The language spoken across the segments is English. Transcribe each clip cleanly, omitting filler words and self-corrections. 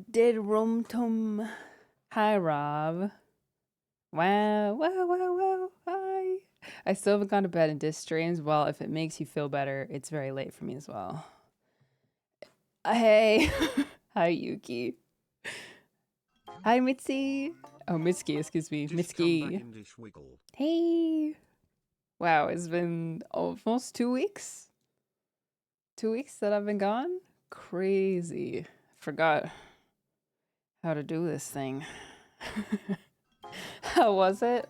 did rum tum. Hi, Rob. Wow, wow, wow, wow. Hi. I still haven't gone to bed in this streams. Well, if it makes you feel better, it's very late for me as well. Hey. Hi, Yuki. Hi, Mitzi. Oh, Mitski, excuse me. Mitski. Hey. Wow, it's been almost 2 weeks. 2 weeks that I've been gone? Crazy. Forgot how to do this thing. How was it?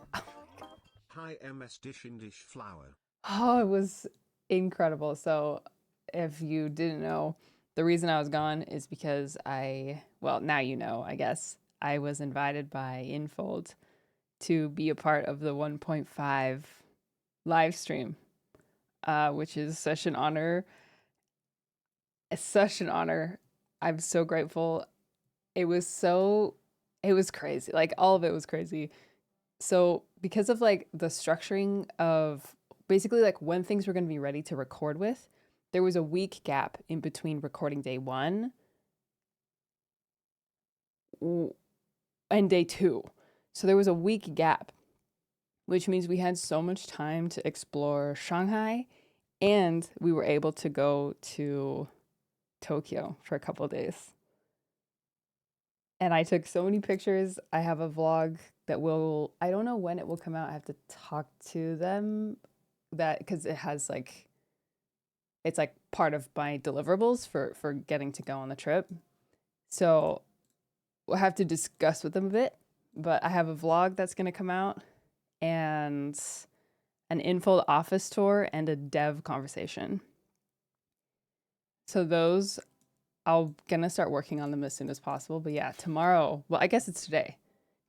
Hi MS Dish in Dish Flower. Oh, it was incredible. So, if you didn't know, the reason I was gone is because well, now you know, I guess. I was invited by Infold to be a part of the 1.5 live stream, which is such an honor. It's such an honor. I'm so grateful. It was it was crazy. Like, all of it was crazy. So, because of like the structuring of basically like when things were going to be ready to record with, there was a week gap in between recording day 1 and day 2. So there was a week gap, which means we had so much time to explore Shanghai, and we were able to go to Tokyo for a couple of days. And I took so many pictures. I have a vlog that I don't know when it will come out. I have to talk to them because it has like, it's like part of my deliverables for getting to go on the trip. So we'll have to discuss with them a bit, but I have a vlog that's going to come out, and an info office tour and a dev conversation. So those, I'm going to start working on them as soon as possible. But yeah, tomorrow, well, I guess it's today.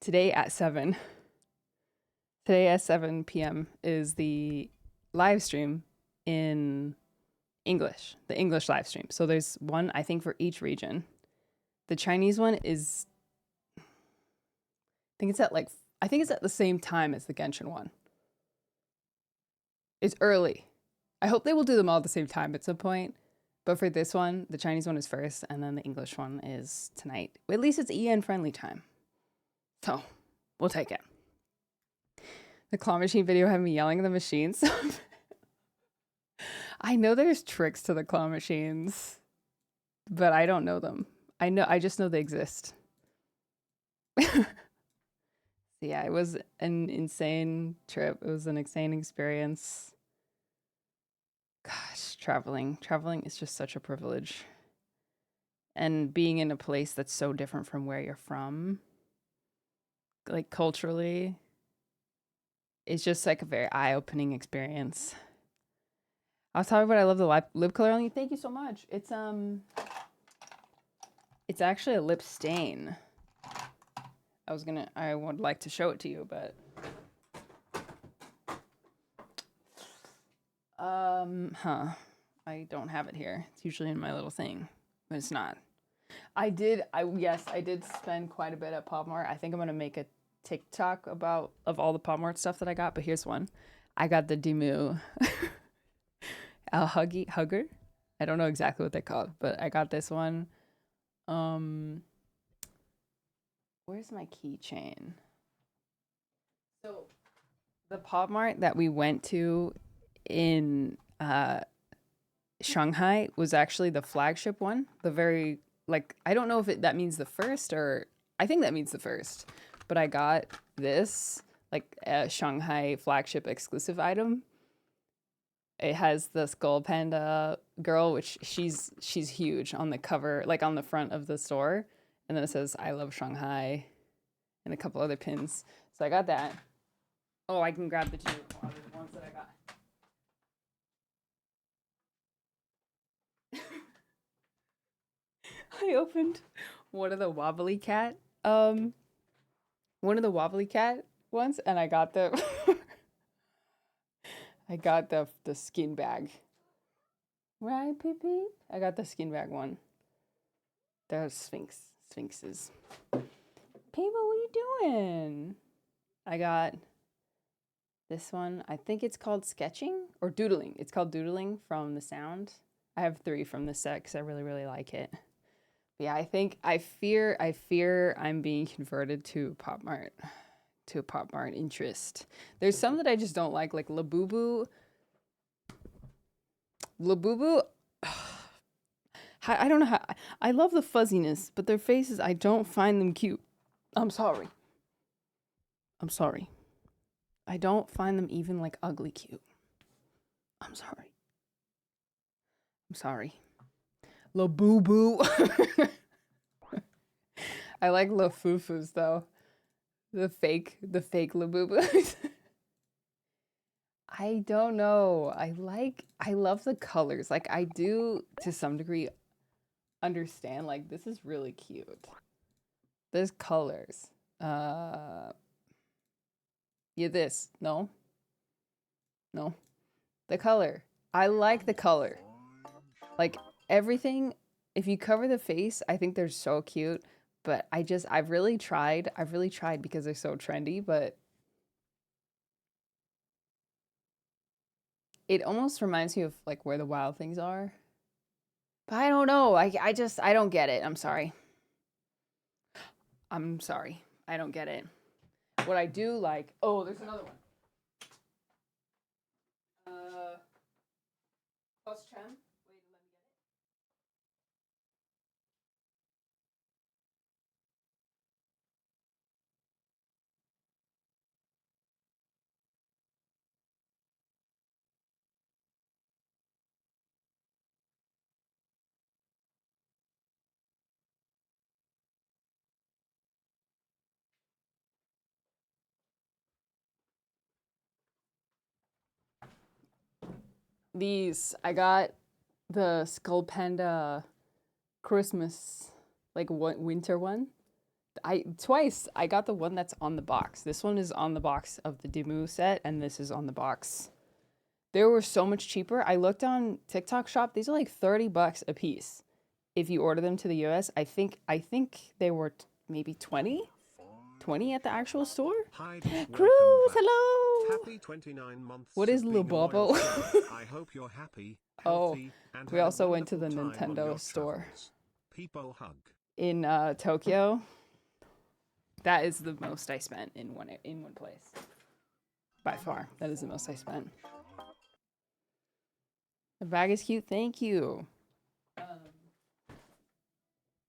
Today at 7. Today at 7 p.m. is the live stream in English, the English live stream. So there's one, I think, for each region. The Chinese one is, I think it's at the same time as the Genshin one. It's early. I hope they will do them all at the same time at some point. But for this one, the Chinese one is first, and then the English one is tonight. At least it's EN friendly time. So we'll take it. The claw machine video had me yelling at the machines. I know there's tricks to the claw machines, but I don't know them. I just know they exist. So yeah, it was an insane trip. It was an insane experience. Gosh, traveling is just such a privilege. And being in a place that's so different from where you're from, like culturally, it's just like a very eye-opening experience. I was talking about I love the lip color only. Thank you so much. It's actually a lip stain. I would like to show it to you, but I don't have it here. It's usually in my little thing, but it's not. I did spend quite a bit at Pop Mart. I think I'm gonna make a TikTok of all the Pop Mart stuff that I got, but here's one. I got the Demu hugger. I don't know exactly what they're called, but I got this one. Where's my keychain? So the Pop Mart that we went to in Shanghai was actually the flagship one. The very, like, I don't know if that means the first, or I think that means the first. But I got this, like, a Shanghai flagship exclusive item. It has the skull panda girl, which she's huge on the cover, like on the front of the store, and then it says "I love Shanghai," and a couple other pins. So I got that. Oh, I can grab the two other ones that I got. I opened one of the wobbly cat, um, one of the wobbly cat ones, and I got the, I got the skin bag. Right, Pee Pee? I got the skin bag one. They're sphinxes. People, what are you doing? I got this one. I think it's called sketching or doodling. It's called doodling from the sound. I have 3 from the set because I really, really like it. Yeah, I fear I'm being converted to a Pop Mart interest. There's some that I just don't like Labubu. Labubu, I don't know how. I love the fuzziness, but their faces, I don't find them cute. I'm sorry. I'm sorry. I don't find them even like ugly cute. I'm sorry. I'm sorry. Labubu. I like Lafufus though. The fake Labubus. I don't know. I love the colors. Like I do to some degree understand like this is really cute. There's colors. Uh yeah, this. No. No. The color. I like the color. Like everything if you cover the face, I think they're so cute, but I've really tried. I've really tried because they're so trendy, but it almost reminds me of like where the wild things are. But I don't know. I don't get it. I'm sorry. I'm sorry. I don't get it. What I do like, oh, there's another one. Uh, Plus Chen. Wait, let me get these. I got the Skull Panda Christmas, like what winter one. I got the one that's on the box. This one is on the box of the Demu set, and this is on the box. They were so much cheaper. I looked on TikTok Shop. These are like $30 a piece. If you order them to the US, I think they were maybe 20 at the actual store. Hi, Cruz, welcome back. hello. Happy 29 months What is of being a loyal Lubobo? sub. I hope you're happy, Oh, healthy, and we had a also went to the wonderful time on Nintendo your store travels. People hug. in Tokyo. That is the most I spent in one place. By far, that is the most I spent. The bag is cute. Thank you.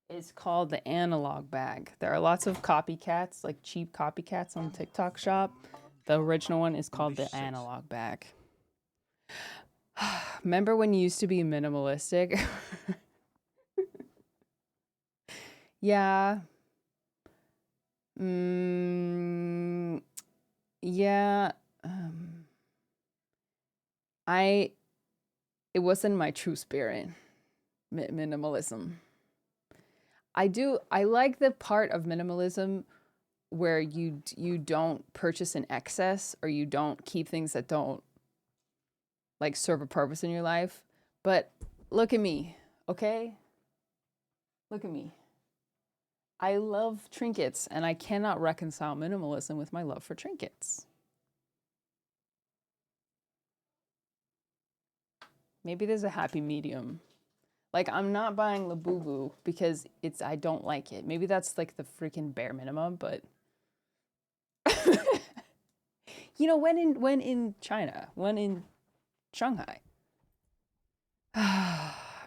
It's called the analog bag. There are lots of copycats, like cheap copycats on TikTok Shop. The original one is called the analog bag. Remember when you used to be minimalistic? Yeah. Mm, yeah. Um, I it wasn't my true spirit. Minimalism. I like the part of minimalism where you don't purchase in excess or you don't keep things that don't like serve a purpose in your life. But look at me, okay? Look at me. I love trinkets and I cannot reconcile minimalism with my love for trinkets. Maybe there's a happy medium. Like I'm not buying Labubu because I don't like it. Maybe that's like the freaking bare minimum, but you know, when in China, when in Shanghai.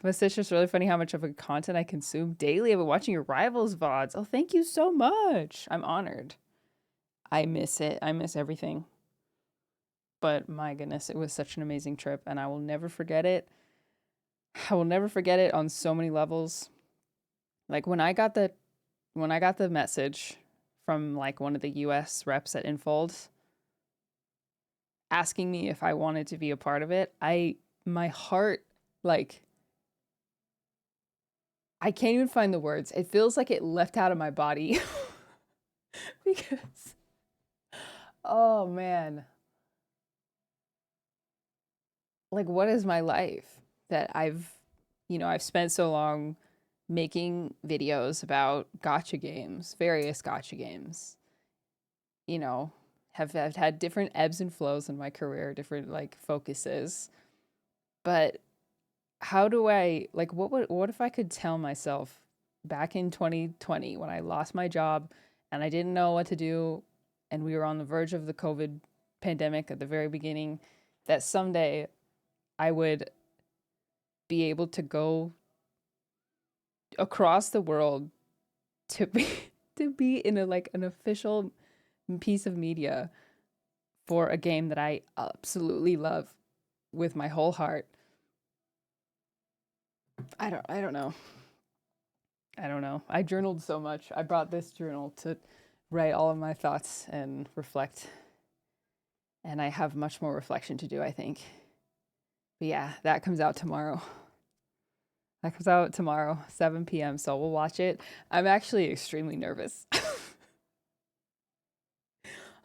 But it's just really funny how much of a content I consume daily. I've been watching your rivals VODs. Oh, thank you so much. I'm honored. I miss it. I miss everything. But my goodness, it was such an amazing trip and I will never forget it. I will never forget it on so many levels. Like when I got the message from like one of the US reps at Infold asking me if I wanted to be a part of it, my heart like I can't even find the words. It feels like it left out of my body because oh man. Like what is my life that I've spent so long making videos about gotcha games, various gotcha games. You know, have had different ebbs and flows in my career, different like focuses. But how do I like what if I could tell myself back in 2020 when I lost my job and I didn't know what to do, and we were on the verge of the COVID pandemic at the very beginning, that someday I would be able to go across the world to be to be in a like an official piece of media for a game that I absolutely love with my whole heart. I don't know. I don't know. I journaled so much. I brought this journal to write all of my thoughts and reflect. And I have much more reflection to do, I think. But yeah, that comes out tomorrow. That comes out tomorrow, 7 p.m. So we'll watch it. I'm actually extremely nervous.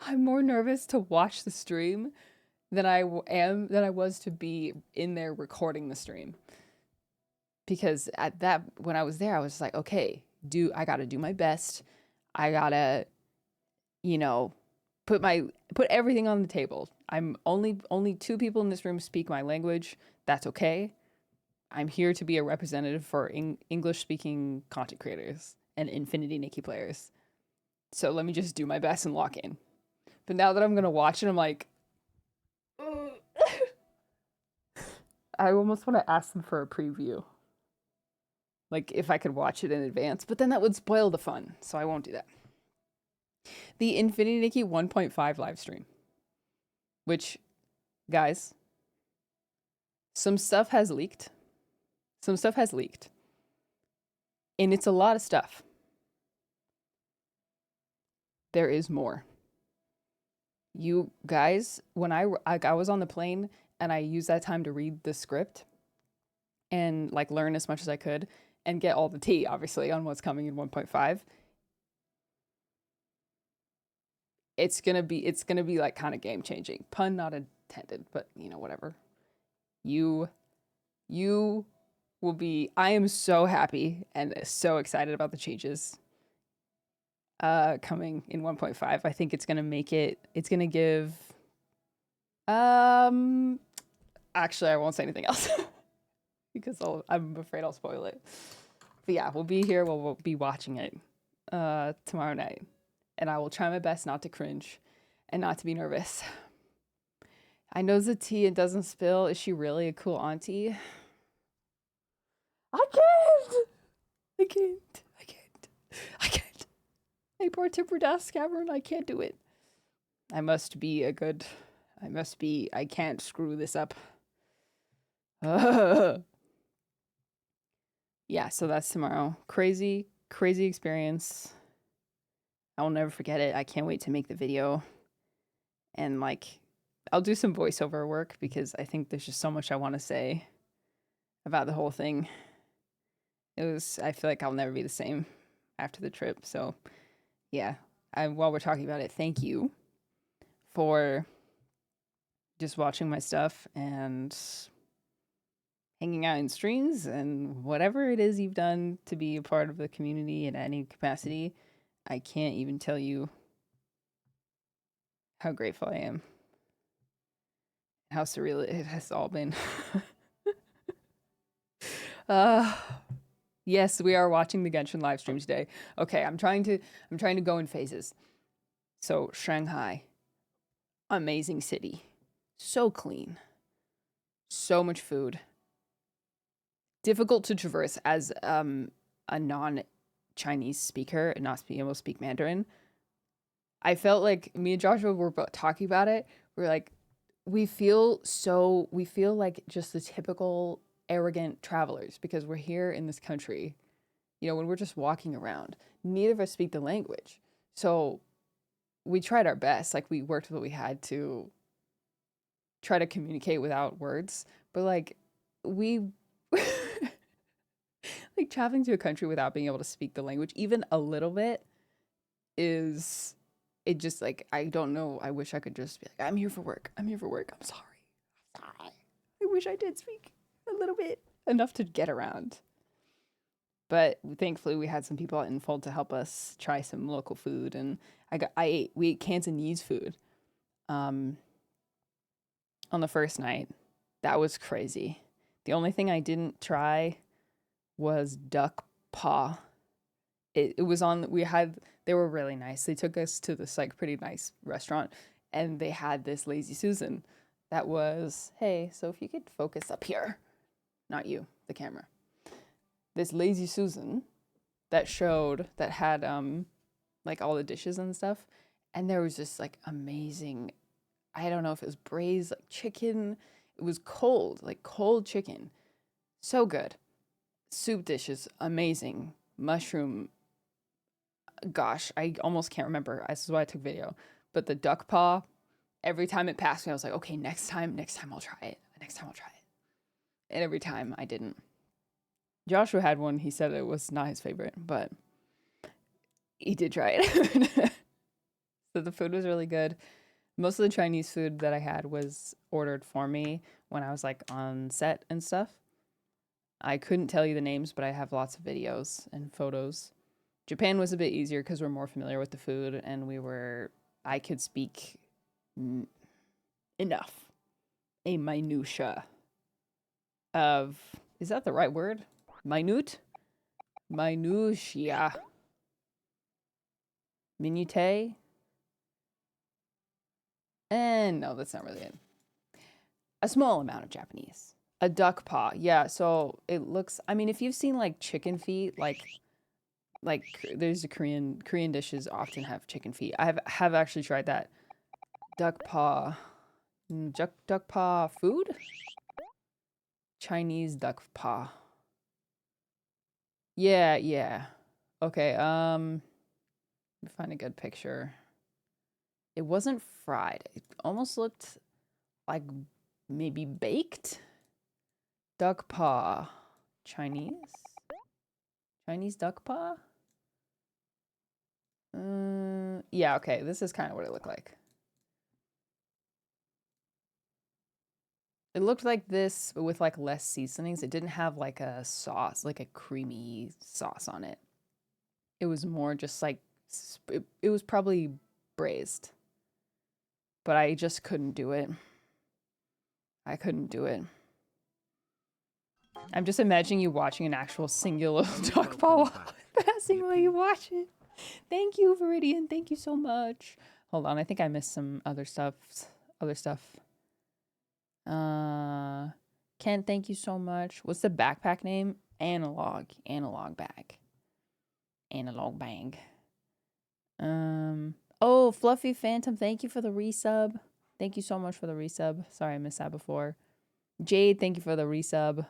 I'm more nervous to watch the stream than I was to be in there recording the stream. Because at that when I was there, I was like, okay, I gotta do my best. I gotta, you know, put everything on the table. I'm only two people in this room speak my language. That's okay. I'm here to be a representative for English speaking content creators and Infinity Nikki players. So let me just do my best and lock in. But now that I'm gonna watch it, I'm like, I almost want to ask them for a preview. Like if I could watch it in advance, but then that would spoil the fun, so I won't do that. The Infinity Nikki 1.5 live stream, which, guys, some stuff has leaked. Some stuff has leaked. And it's a lot of stuff. There is more. You guys, when I was on the plane and I used that time to read the script and like learn as much as I could and get all the tea, obviously, on what's coming in 1.5. It's gonna be like kind of game changing. Pun not intended, but you know, whatever. You will be. I am so happy and so excited about the changes coming in 1.5. I think it's gonna give actually I won't say anything else because I'm afraid I'll spoil it. But yeah, we'll be here, we'll be watching it tomorrow night. And I will try my best not to cringe and not to be nervous. I know the tea and doesn't spill. Is she really a cool auntie? I can't! I can't. I can't. I can't. Hey, poor Tipper Das Cavern, I can't do it. I can't screw this up. Yeah, so that's tomorrow. Crazy, crazy experience. I will never forget it. I can't wait to make the video. And like, I'll do some voiceover work because I think there's just so much I want to say about the whole thing. I feel like I'll never be the same after the trip. So yeah, while we're talking about it, thank you for just watching my stuff and hanging out in streams and whatever it is you've done to be a part of the community in any capacity. I can't even tell you how grateful I am. How surreal it has all been. Yes, we are watching the Genshin live stream today. Okay, I'm trying to go in phases. So, Shanghai, amazing city. So clean. So much food. Difficult to traverse as a non-Chinese speaker and not being able to speak Mandarin. I felt like me and Joshua were talking about it. We're like, we feel like just the typical arrogant travelers because we're here in this country. You know, when we're just walking around, neither of us speak the language. So we tried our best. Like we worked with what we had to try to communicate without words. But like we like traveling to a country without being able to speak the language, even a little bit, is it just like I don't know. I wish I could just be like, I'm here for work. I'm here for work. I'm sorry. I wish I did speak a little bit, enough to get around. But thankfully, we had some people out in Fold to help us try some local food, and we ate Cantonese food, on the first night. That was crazy. The only thing I didn't try was duck paw. It was on, they were really nice. They took us to this like pretty nice restaurant, and they had this Lazy Susan that was, hey, so if you could focus up here, not you, the camera. This Lazy Susan that showed, that had like all the dishes and stuff, and there was just like amazing, I don't know if it was braised like chicken. It was cold, like cold chicken. So good. Soup dishes, amazing. Mushroom, gosh, I almost can't remember. This is why I took video. But the duck paw, every time it passed me, I was like, okay, next time I'll try it. Next time I'll try it. And every time I didn't. Joshua had one. He said it was not his favorite, but he did try it. So the food was really good. Most of the Chinese food that I had was ordered for me when I was like on set and stuff. I couldn't tell you the names, but I have lots of videos and photos. Japan was a bit easier because we're more familiar with the food, and I could speak enough, a minutia of, is that the right word? Minute? Minutia. Minute? And no, that's not really it. A small amount of Japanese. A duck paw. Yeah, so it looks, I mean, if you've seen like chicken feet, like there's a Korean dishes often have chicken feet. I have actually tried that. Duck paw. Duck paw food? Chinese duck paw. Yeah, yeah. Okay, let me find a good picture. It wasn't fried. It almost looked like maybe baked. Duck paw. Chinese? Chinese duck paw? Yeah, okay. This is kind of what it looked like. It looked like this, but with like less seasonings. It didn't have like a sauce, like a creamy sauce on it. It was more just like, it was probably braised. But I just couldn't do it. I couldn't do it. I'm just imagining you watching an actual singular duck paw passing while you watch it. Thank you, Viridian. Thank you so much. Hold on, I think I missed some other stuff. Ken, thank you so much. What's the backpack name? Analog bag. Analog bag. Oh, Fluffy Phantom, thank you for the resub. Thank you so much for the resub. Sorry, I missed that before. Jade, thank you for the resub.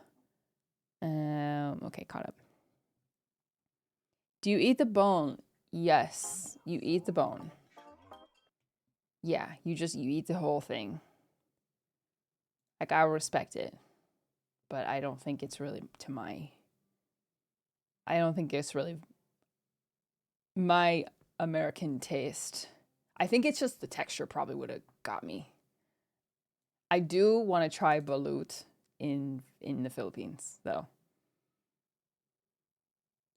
Okay, caught up. Do you eat the bone? Yes, you eat the bone. Yeah, you eat the whole thing. Like, I respect it, but I don't think it's really I don't think it's really my American taste. I think it's just the texture probably would have got me. I do want to try balut in the Philippines, though.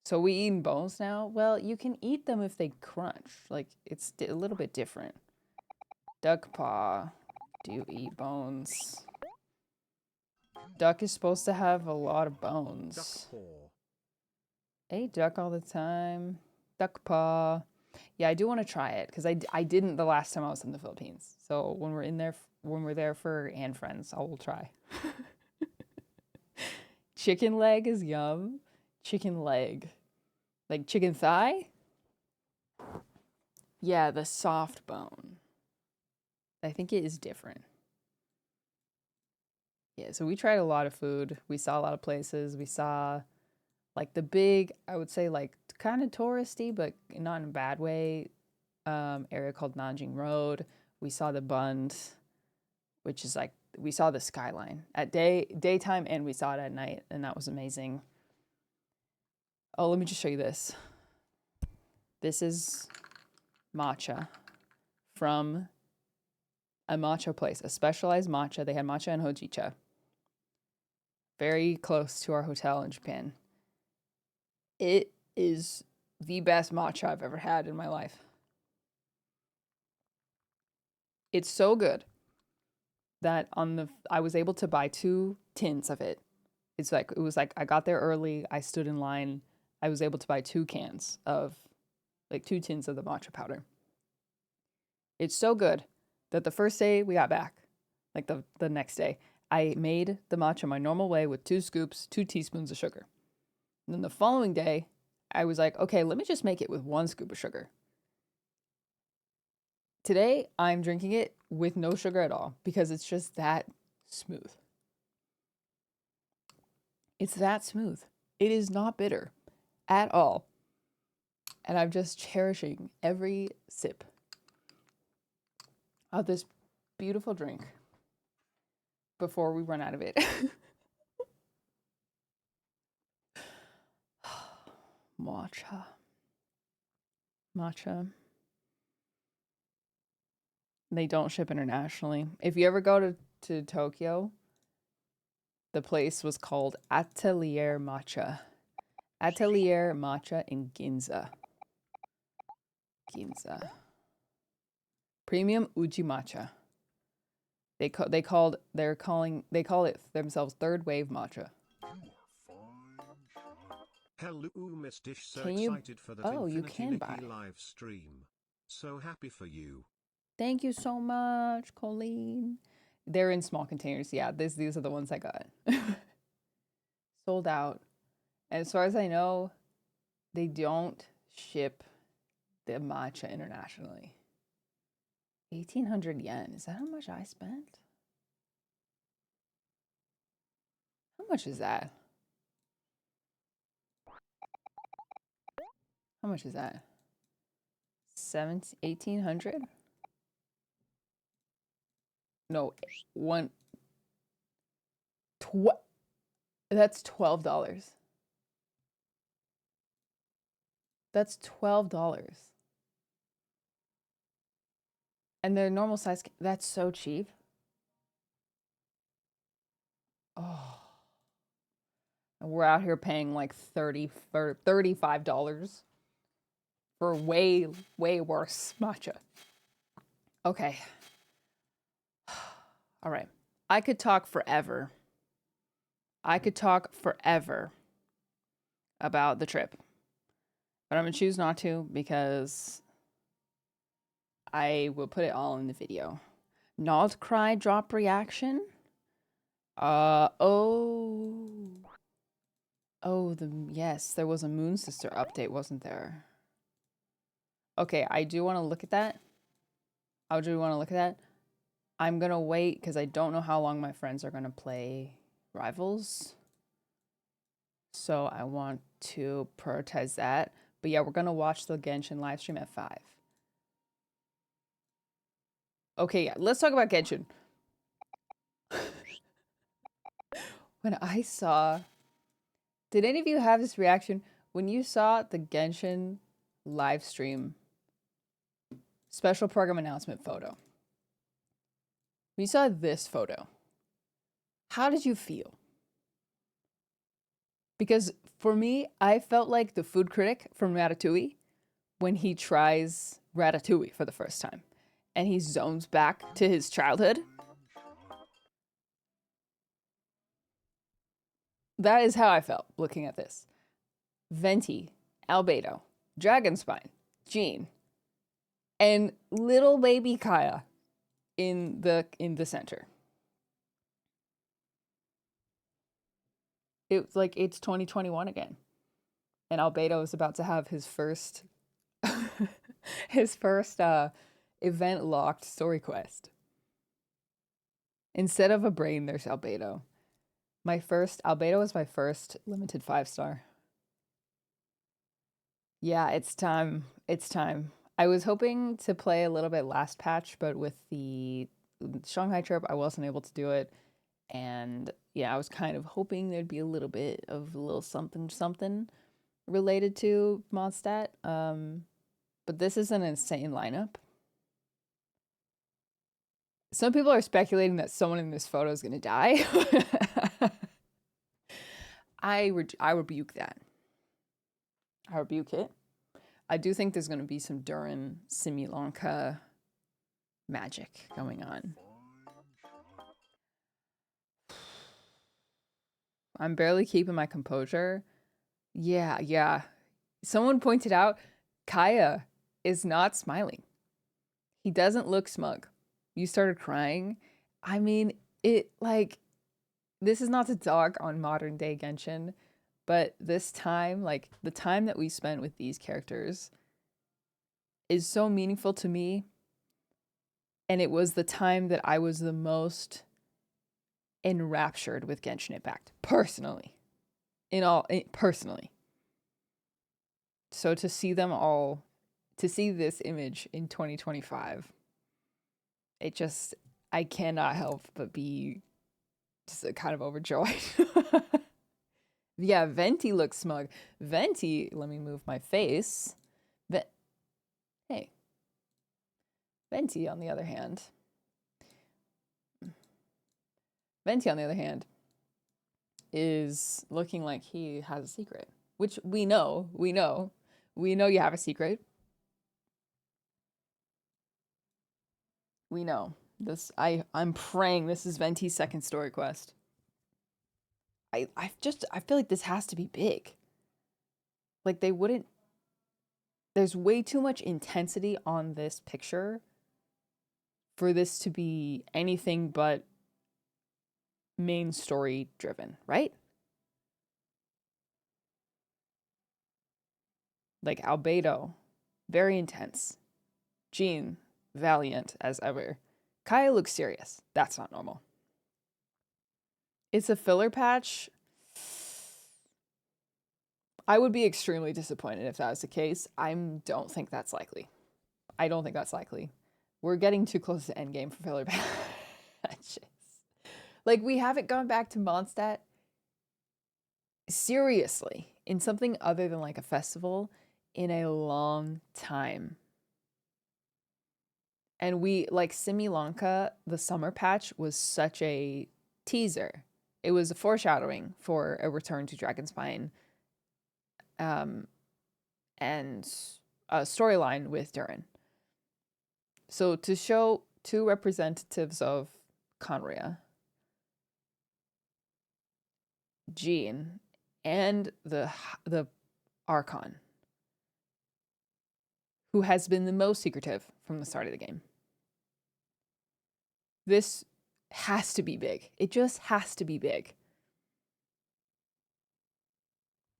So we eating bones now? Well, you can eat them if they crunch. Like, it's a little bit different. Duck paw. Do you eat bones? Duck is supposed to have a lot of bones. Duck paw. Hey, duck all the time. Duck paw. Yeah, I do want to try it because I didn't the last time I was in the Philippines. So when we're there for Anne friends, I will try. Chicken leg is yum. Chicken leg. Like chicken thigh? Yeah, the soft bone. I think it is different. Yeah, so we tried a lot of food. We saw a lot of places. We saw like the big, I would say like kind of touristy, but not in a bad way, area called Nanjing Road. We saw the Bund, which is like, we saw the skyline at daytime, and we saw it at night, and that was amazing. Oh, let me just show you this. This is matcha from a matcha place, a specialized matcha. They had matcha and hojicha. Very close to our hotel in Japan. It is the best matcha I've ever had in my life. It's so good that I was able to buy 2 tins of it. It was like I got there early, I stood in line, I was able to buy 2 cans of, like 2 tins of the matcha powder. It's so good that the first day we got back, like the next day, I made the matcha my normal way with 2 scoops, 2 teaspoons of sugar. And then the following day, I was like, okay, let me just make it with 1 scoop of sugar. Today, I'm drinking it with no sugar at all because it's just that smooth. It's that smooth. It is not bitter at all. And I'm just cherishing every sip of this beautiful drink before we run out of it. Matcha. Matcha. They don't ship internationally. If you ever go to Tokyo, the place was called Atelier Matcha. Atelier Matcha in Ginza. Ginza. Premium Uji Matcha. They call it themselves third wave matcha. Hello, Miss Dish. So Can you? excited for that Oh, you Infinity can buy. Nikki live stream. So happy for you. Thank you so much, Colleen. They're in small containers. Yeah, these are the ones I got. Sold out. And as far as I know, they don't ship the matcha internationally. 1,800 yen. Is that how much I spent? How much is that? How much is that? 1,800? No, that's $12. That's $12. And their normal size, that's so cheap. Oh. And we're out here paying like $35 for way, way worse matcha. Okay. All right. I could talk forever. About the trip. But I'm going to choose not to because I will put it all in the video. Not cry drop reaction. Yes, there was a Moon Sister update, wasn't there? Okay, I do want to look at that. I'm gonna wait because I don't know how long my friends are gonna play Rivals. So I want to prioritize that. But yeah, we're gonna watch the Genshin live stream at 5. Okay, yeah, let's talk about Genshin. When I saw, did any of you have this reaction when you saw the Genshin live stream special program announcement photo? When you saw this photo, how did you feel? Because for me, I felt like the food critic from Ratatouille when he tries Ratatouille for the first time and he zones back to his childhood. That is how I felt looking at this. Venti, Albedo, Dragonspine, Jean, and little baby Kaya in the center. It's like it's 2021 again. And Albedo is about to have his first event locked story quest. Instead of a brain, there's Albedo. Albedo was my first limited 5-star. Yeah, it's time. It's time. I was hoping to play a little bit last patch, but with the Shanghai trip, I wasn't able to do it. And yeah, I was kind of hoping there'd be a little bit of a little something related to Mondstadt. But this is an insane lineup. Some people are speculating that someone in this photo is going to die. I rebuke that. I rebuke it. I do think there's going to be some Durin Simulanka magic going on. I'm barely keeping my composure. Yeah. Someone pointed out Kaya is not smiling. He doesn't look smug. You started crying. I mean, it like this is not to dog on modern day Genshin, but this time, like the time that we spent with these characters is so meaningful to me. And it was the time that I was the most enraptured with Genshin Impact, personally. Personally. So to see them all, to see this image in 2025, it just, I cannot help but be just kind of overjoyed. Yeah, Venti looks smug. Venti, let me move my face. Hey, Venti on the other hand. Venti on the other hand is looking like he has a secret, which we know you have a secret. We know this. I'm praying this is Venti's second story quest. I feel like this has to be big. Like they wouldn't. There's way too much intensity on this picture for this to be anything but main story driven, right? Like Albedo, very intense. Jean, valiant as ever. Kaya looks serious. That's not normal. It's a filler patch. I would be extremely disappointed if that was the case. I don't think that's likely. I don't think that's likely. We're getting too close to endgame for filler patches. Like, we haven't gone back to Mondstadt seriously in something other than like a festival in a long time. And we, like, Similanka, the summer patch was such a teaser. It was a foreshadowing for a return to Dragonspine and a storyline with Durin. So to show two representatives of Conria, Jean and the Archon, who has been the most secretive from the start of the game. This has to be big. It just has to be big.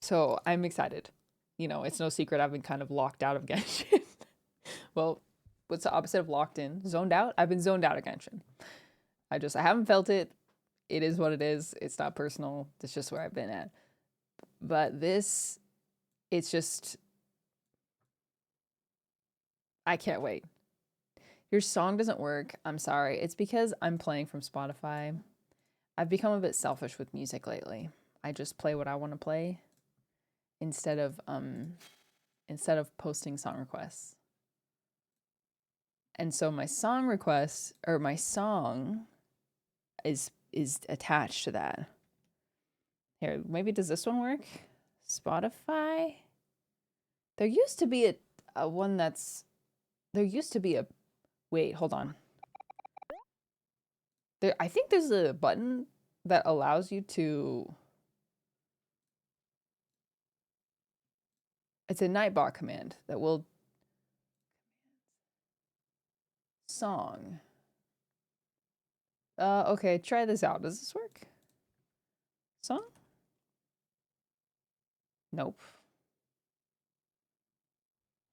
So I'm excited. You know, it's no secret I've been kind of locked out of Genshin. Well, what's the opposite of locked in? Zoned out? I've been zoned out of Genshin. I haven't felt it. It is what it is. It's not personal. It's just where I've been at. But this, it's just, I can't wait. Your song doesn't work. I'm sorry. It's because I'm playing from Spotify. I've become a bit selfish with music lately. I just play what I want to play instead of posting song requests. And so my song request or my song is attached to that. Here, maybe does this one work? Spotify? There used to be a one that's there used to be a wait, hold on. I think there's a button that allows you to it's a Nightbot command that will song. Okay, try this out. Does this work? Song? Nope.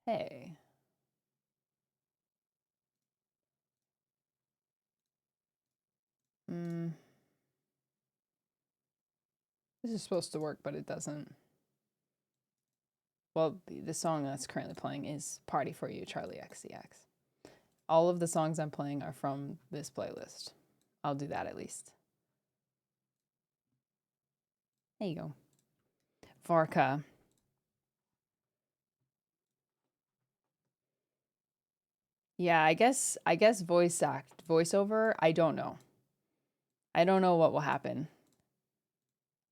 Hey. This is supposed to work, but it doesn't. Well, the song that's currently playing is Party for You, Charlie XCX. All of the songs I'm playing are from this playlist. I'll do that at least. There you go. Varka. Yeah, I guess voiceover, I don't know. I don't know what will happen.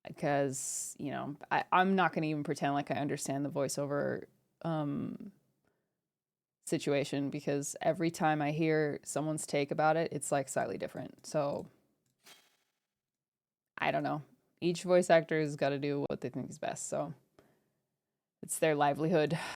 Because, you know, I'm not going to even pretend like I understand the voiceover situation because every time I hear someone's take about it, it's like slightly different. So I don't know. Each voice actor has got to do what they think is best. So it's their livelihood.